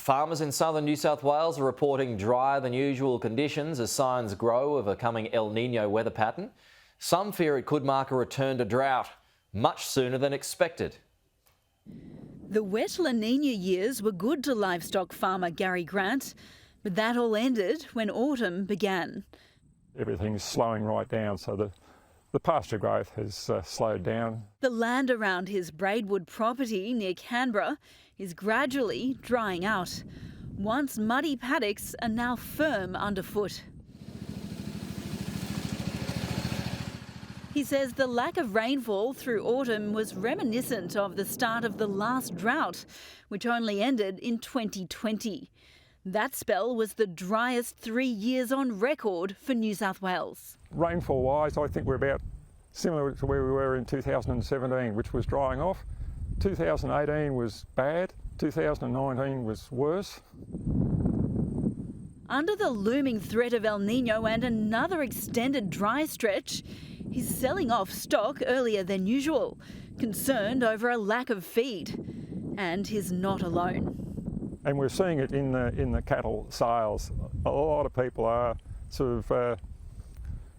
Farmers in southern New South Wales are reporting drier than usual conditions as signs grow of a coming El Nino weather pattern. Some fear it could mark a return to drought much sooner than expected. The wet La Nina years were good to livestock farmer Garry Grant, but that all ended when autumn began. Everything's slowing right down, so the pasture growth has slowed down. The land around his Braidwood property near Canberra is gradually drying out. Once muddy paddocks are now firm underfoot. He says the lack of rainfall through autumn was reminiscent of the start of the last drought, which only ended in 2020. That spell was the driest 3 years on record for New South Wales. Rainfall-wise, I think we're about similar to where we were in 2017, which was drying off. 2018 was bad, 2019 was worse. Under the looming threat of El Nino and another extended dry stretch, he's selling off stock earlier than usual, concerned over a lack of feed. And he's not alone. And we're seeing it in the cattle sales. A lot of people are sort of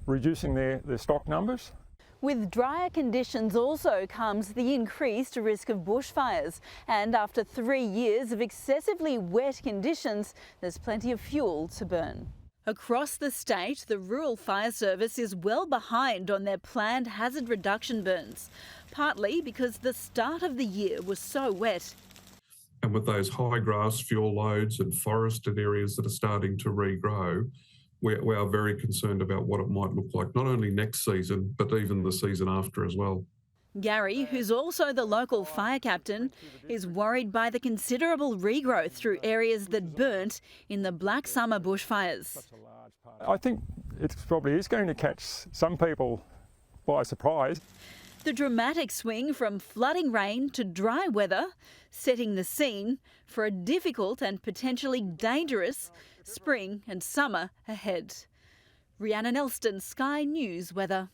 reducing their stock numbers. With drier conditions also comes the increased risk of bushfires. And after 3 years of excessively wet conditions, there's plenty of fuel to burn. Across the state, the Rural Fire Service is well behind on their planned hazard reduction burns, partly because the start of the year was so wet. And with those high grass fuel loads and forested areas that are starting to regrow, we are very concerned about what it might look like, not only next season, but even the season after as well. Gary, who's also the local fire captain, is worried by the considerable regrowth through areas that burnt in the Black Summer bushfires. I think it probably is going to catch some people by surprise. The dramatic swing from flooding rain to dry weather, setting the scene for a difficult and potentially dangerous spring and summer ahead. Rhiannon Elston, Sky News Weather.